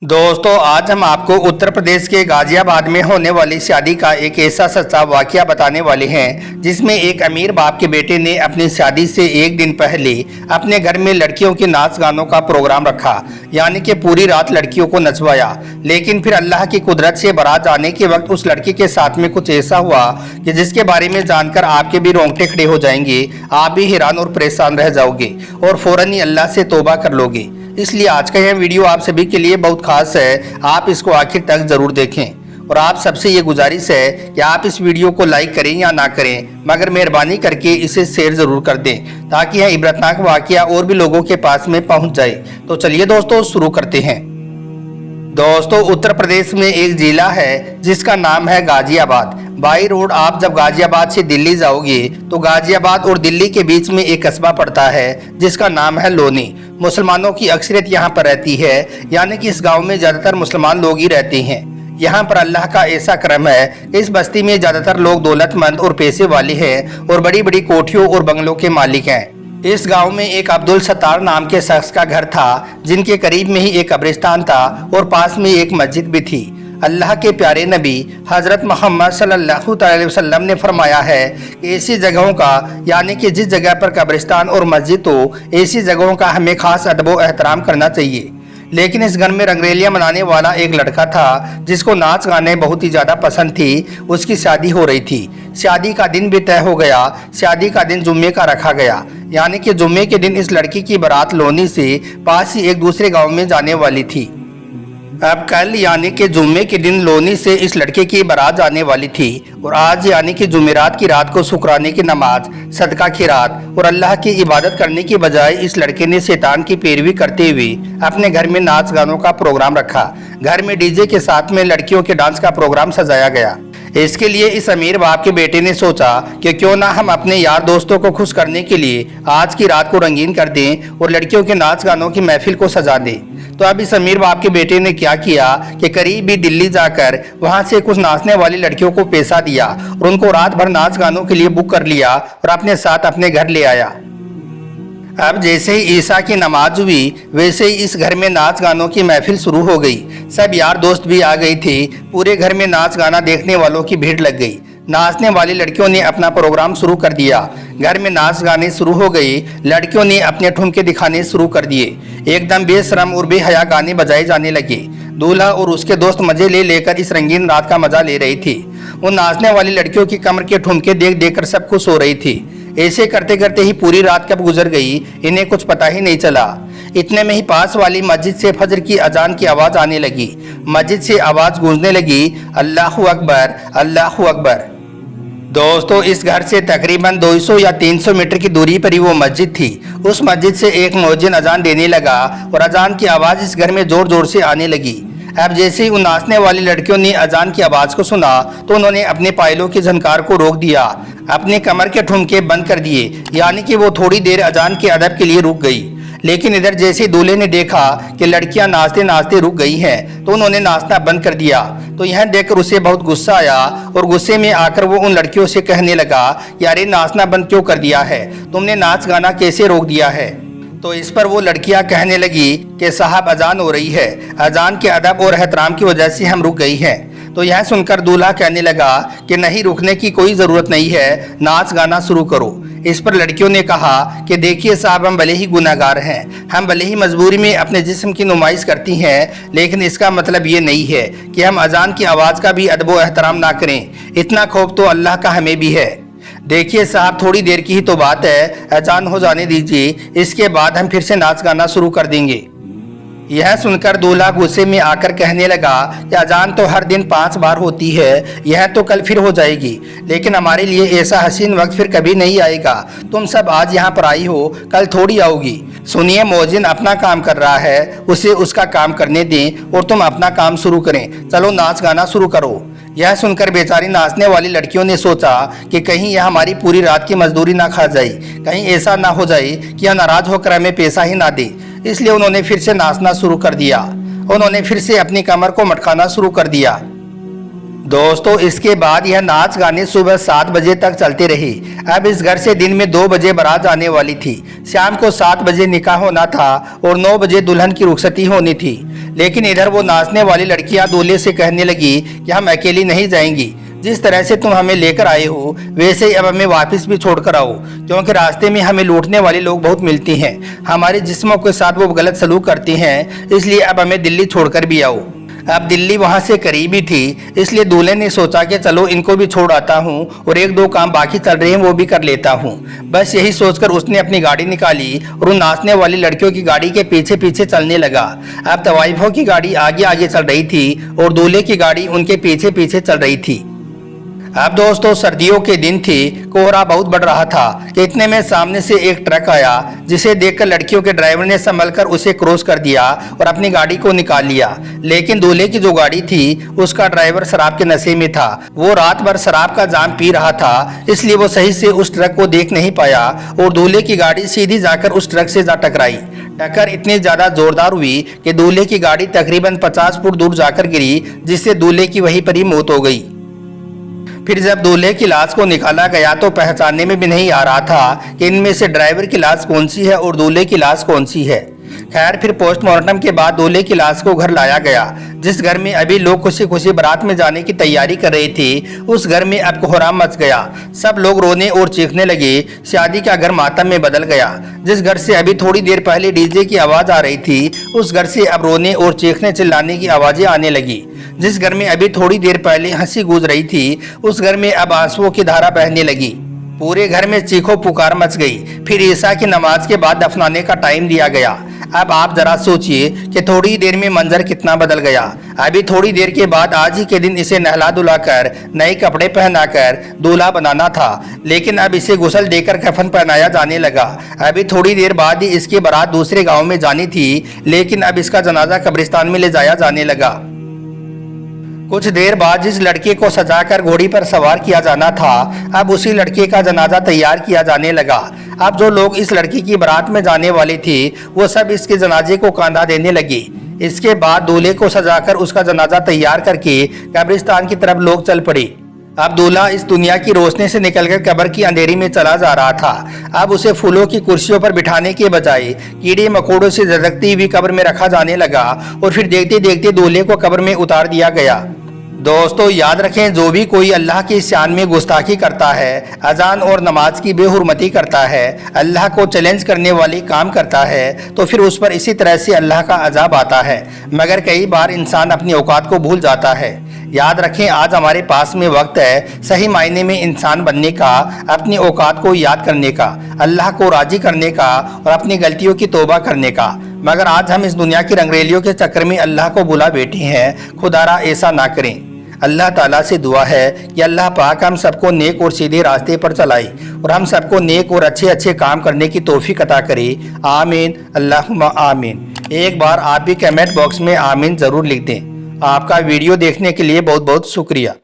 दोस्तों आज हम आपको उत्तर प्रदेश के गाजियाबाद में होने वाली शादी का एक ऐसा सच्चा वाकया बताने वाले हैं जिसमें एक अमीर बाप के बेटे ने अपनी शादी से एक दिन पहले अपने घर में लड़कियों के नाच गानों का प्रोग्राम रखा, यानी कि पूरी रात लड़कियों को नचवाया। लेकिन फिर अल्लाह की कुदरत से बारात आने के वक्त उस लड़की के साथ में कुछ ऐसा हुआ कि जिसके बारे में जानकर आपके भी रोंगटे खड़े हो जाएंगे, आप भी हैरान और परेशान रह जाओगे और फौरन ही अल्लाह से तौबा कर लोगे। इसलिए आज का यह वीडियो आप सभी के लिए बहुत खास है, आप इसको आखिर तक जरूर देखें। और आप सबसे ये गुजारिश है कि आप इस वीडियो को लाइक करें या ना करें, मगर मेहरबानी करके इसे शेयर जरूर कर दें ताकि यह इबरतनाक वाकया और भी लोगों के पास में पहुंच जाए। तो चलिए दोस्तों शुरू करते हैं। दोस्तों उत्तर प्रदेश में एक जिला है जिसका नाम है गाजियाबाद। बाई रोड आप जब गाजियाबाद से दिल्ली जाओगे तो गाजियाबाद और दिल्ली के बीच में एक कस्बा पड़ता है जिसका नाम है लोनी। मुसलमानों की अक्सरियत यहाँ पर रहती है, यानी कि इस गांव में ज़्यादातर मुसलमान लोग ही रहते हैं। यहाँ पर अल्लाह का ऐसा करम है कि इस बस्ती में ज़्यादातर लोग दौलतमंद और पैसे वाले हैं और बड़ी बड़ी कोठियों और बंगलों के मालिक हैं। इस गांव में एक अब्दुल सत्तार नाम के शख्स का घर था, जिनके करीब में ही एक कब्रिस्तान था और पास में एक मस्जिद भी थी। अल्लाह के प्यारे नबी हज़रत मोहम्मद सल्लल्लाहु अलैहि वसल्लम ने फरमाया है कि ऐसी जगहों का, यानी कि जिस जगह पर कब्रिस्तान और मस्जिद हो, ऐसी जगहों का हमें खास अदब व एहतराम करना चाहिए। लेकिन इस घर में रंगरेलियां मनाने वाला एक लड़का था जिसको नाच गाने बहुत ही ज़्यादा पसंद थी। उसकी शादी हो रही थी। शादी का दिन भी तय हो गया। शादी का दिन जुम्मे का रखा गया, यानी कि जुम्मे के दिन इस लड़की की बारात लोनी से पास ही एक दूसरे गांव में जाने वाली थी। अब कल यानी कि जुम्मे के दिन लोनी से इस लड़के की बारात जाने वाली थी और आज यानी कि जुमेरात की रात को शुक्राने की नमाज, सदका खिरात और अल्लाह की इबादत करने की बजाय इस लड़के ने शैतान की पैरवी करते हुए अपने घर में नाच गानों का प्रोग्राम रखा। घर में डीजे के साथ में लड़कियों के डांस का प्रोग्राम सजाया गया। इसके लिए इस अमीर बाप के बेटे ने सोचा कि क्यों ना हम अपने यार दोस्तों को खुश करने के लिए आज की रात को रंगीन कर दें और लड़कियों के नाच गानों की महफिल को सजा दें। तो अब इस अमीर बाप के बेटे ने क्या किया कि करीब ही दिल्ली जाकर वहां से कुछ नाचने वाली लड़कियों को पैसा दिया और उनको रात भर नाच गानों के लिए बुक कर लिया और अपने साथ अपने घर ले आया। अब जैसे ही ईसा की नमाज हुई वैसे ही इस घर में नाच गानों की महफिल शुरू हो गई। सब यार दोस्त भी आ गई थी। पूरे घर में नाच गाना देखने वालों की भीड़ लग गई। नाचने वाली लड़कियों ने अपना प्रोग्राम शुरू कर दिया। घर में नाच गाने शुरू हो गई। लड़कियों ने अपने ठुमके दिखाने शुरू कर दिए। एकदम बेशरम और बेहया गाने बजाए जाने लगे। दूल्हा और उसके दोस्त मजे ले लेकर इस रंगीन रात का मजा ले रही थी। उन नाचने वाली लड़कियों की कमर के ठुमके देख देख कर सब खुश हो रही थी। ऐसे करते करते ही पूरी रात कब गुजर गई इन्हें कुछ पता ही नहीं चला। इतने में ही पास वाली मस्जिद से फजर की अजान की आवाज़ आने लगी। मस्जिद से आवाज़ गूंजने लगी, अल्लाहु अकबर, अल्लाहु अकबर। दोस्तों इस घर से तकरीबन 200 या 300 मीटर की दूरी पर ही वो मस्जिद थी। उस मस्जिद से एक मुअज्जिन अजान देने लगा और अजान की आवाज़ इस घर में ज़ोर ज़ोर से आने लगी। अब जैसे ही उन नाचने वाली लड़कियों ने अजान की आवाज़ को सुना तो उन्होंने अपने पायलों की झनकार को रोक दिया, अपने कमर के ठुमके बंद कर दिए, यानी कि वो थोड़ी देर अजान के अदब के लिए रुक गई। लेकिन इधर जैसे दूल्हे ने देखा कि लड़कियां नाचते नाचते रुक गई हैं तो उन्होंने नाचना बंद कर दिया। तो यह देखकर उसे बहुत गुस्सा आया और गुस्से में आकर वो उन लड़कियों से कहने लगा, यार नाचना बंद क्यों कर दिया है, तुमने नाच गाना कैसे रोक दिया है। तो इस पर वो लड़कियां कहने लगी कि साहब अजान हो रही है, अजान के अदब और एहतराम की वजह से हम रुक गई हैं। तो यह सुनकर दूल्हा कहने लगा कि नहीं, रुकने की कोई ज़रूरत नहीं है, नाच गाना शुरू करो। इस पर लड़कियों ने कहा कि देखिए साहब, हम भले ही गुनाहगार हैं, हम भले ही मजबूरी में अपने जिस्म की नुमाइश करती हैं, लेकिन इसका मतलब ये नहीं है कि हम अजान की आवाज़ का भी अदब व एहतराम ना करें। इतना खौफ तो अल्लाह का हमें भी है। देखिए साहब, थोड़ी देर की ही तो बात है, अजान हो जाने दीजिए, इसके बाद हम फिर से नाच गाना शुरू कर देंगे। यह सुनकर दूल्हा गुस्से में आकर कहने लगा कि अजान तो हर दिन 5 बार होती है, यह तो कल फिर हो जाएगी, लेकिन हमारे लिए ऐसा हसीन वक्त फिर कभी नहीं आएगा। तुम सब आज यहाँ पर आई हो, कल थोड़ी आओगी। सुनिए, मौजिन अपना काम कर रहा है, उसे उसका काम करने दें और तुम अपना काम शुरू करें। चलो नाच गाना शुरू करो। यह सुनकर बेचारी नाचने वाली लड़कियों ने सोचा कि कहीं यह हमारी पूरी रात की मजदूरी ना खा जाए, कहीं ऐसा ना हो जाए कि यह नाराज होकर हमें पैसा ही ना दे। इसलिए उन्होंने फिर से नाचना शुरू कर दिया। उन्होंने फिर से अपनी कमर को मटकाना शुरू कर दिया। दोस्तों इसके बाद यह नाच गाने सुबह 7 बजे तक चलते रहे। अब इस घर से दिन में 2 बजे बारात आने वाली थी। शाम को 7 बजे निकाह होना था और 9 बजे दुल्हन की रुखसती होनी थी। लेकिन इधर वो नाचने वाली लड़कियां दूल्हे से कहने लगी कि हम अकेली नहीं जाएंगी, जिस तरह से तुम हमें लेकर आए हो वैसे ही अब हमें वापस भी छोड़कर आओ, क्योंकि रास्ते में हमें लूटने वाले लोग बहुत मिलते हैं, हमारे जिस्मों के साथ वो गलत सलूक करते हैं, इसलिए अब हमें दिल्ली छोड़कर भी आओ। अब दिल्ली वहां से करीब ही थी, इसलिए दूल्हे ने सोचा कि चलो इनको भी छोड़ आता हूँ और एक दो काम बाकी चल रहे हैं वो भी कर लेता हूँ। बस यही सोचकर उसने अपनी गाड़ी निकाली और उन नाचने वाली लड़कियों की गाड़ी के पीछे पीछे चलने लगा। अब तवाइफों की गाड़ी आगे आगे चल रही थी और दूल्हे की गाड़ी उनके पीछे पीछे चल रही थी। अब दोस्तों सर्दियों के दिन थे, कोहरा बहुत बढ़ रहा था कि इतने में सामने से एक ट्रक आया, जिसे देखकर लड़कियों के ड्राइवर ने संभलकर उसे क्रॉस कर दिया और अपनी गाड़ी को निकाल लिया। लेकिन दूल्हे की जो गाड़ी थी उसका ड्राइवर शराब के नशे में था, वो रात भर शराब का जाम पी रहा था, इसलिए वो सही से उस ट्रक को देख नहीं पाया और दूल्हे की गाड़ी सीधी जाकर उस ट्रक से जा टकराई। टक्कर इतनी ज्यादा जोरदार हुई कि दूल्हे की गाड़ी तकरीबन 50 फुट दूर जाकर गिरी, जिससे दूल्हे की वहीं पर ही मौत हो गई। फिर जब दूल्हे की लाश को निकाला गया तो पहचानने में भी नहीं आ रहा था कि इनमें से ड्राइवर की लाश कौन सी है और दूल्हे की लाश कौन सी है। खैर फिर पोस्टमार्टम के बाद दूल्हे की लाश को घर लाया गया। जिस घर में अभी लोग खुशी खुशी बारात में जाने की तैयारी कर रहे थे, उस घर में अब कोहराम मच गया। सब लोग रोने और चीखने लगे। शादी का घर मातम में बदल गया। जिस घर से अभी थोड़ी देर पहले डीजे की आवाज आ रही थी, उस घर से अब रोने और चीखने चिल्लाने की आवाजें आने लगी। जिस घर में अभी थोड़ी देर पहले हंसी गूंज रही थी, उस घर में अब आंसुओं की धारा बहने लगी। पूरे घर में चीखो पुकार मच गई। फिर ईसा की नमाज के बाद दफनाने का टाइम दिया गया। अब आप जरा सोचिए कि थोड़ी देर में मंजर कितना बदल गया। अभी थोड़ी देर के बाद आज ही के दिन इसे नहला धुलाकर नए कपड़े पहनाकर दूल्हा बनाना था, लेकिन अब इसे गुस्ल देकर कफन पहनाया जाने लगा। अभी थोड़ी देर बाद ही इसकी बारात दूसरे गांव में जानी थी, लेकिन अब इसका जनाजा कब्रिस्तान में ले जाया जाने लगा। कुछ देर बाद जिस लड़के को सजाकर घोड़ी पर सवार किया जाना था, अब उसी लड़के का जनाजा तैयार किया जाने लगा। अब जो लोग इस लड़की की बारात में जाने वाले थे, वो सब इसके जनाजे को कांधा देने लगे। इसके बाद दूल्हे को सजाकर उसका जनाजा तैयार करके कब्रिस्तान की तरफ लोग चल पड़े। अब दूल्हा इस दुनिया की रोशनी से निकलकर कब्र की अंधेरी में चला जा रहा था। अब उसे फूलों की कुर्सियों पर बिठाने के बजाय कीड़े मकोड़ों से झलकती हुई कब्र में रखा जाने लगा और फिर देखते देखते दूल्हे को कब्र में उतार दिया गया। दोस्तों याद रखें, जो भी कोई अल्लाह की शान में गुस्ताखी करता है, अजान और नमाज की बेहुरमती करता है, अल्लाह को चैलेंज करने वाली काम करता है, तो फिर उस पर इसी तरह से अल्लाह का अजाब आता है। मगर कई बार इंसान अपनी औकात को भूल जाता है। याद रखें, आज हमारे पास में वक्त है सही मायने में इंसान बनने का, अपनी औकात को याद करने का, अल्लाह को राजी करने का और अपनी गलतियों की तौबा करने का। मगर आज हम इस दुनिया की रंगरेलियों के चक्कर में अल्लाह को भुला बैठे हैं। खुदारा ऐसा ना करें। अल्लाह ताला से दुआ है कि अल्लाह पाक हम सबको नेक और सीधे रास्ते पर चलाए और हम सबको नेक और अच्छे अच्छे काम करने की तौफीक अता करे। आमीन अल्लाहुम्मा आमीन। एक बार आप भी कमेंट बॉक्स में आमीन ज़रूर लिख दें। आपका वीडियो देखने के लिए बहुत बहुत शुक्रिया।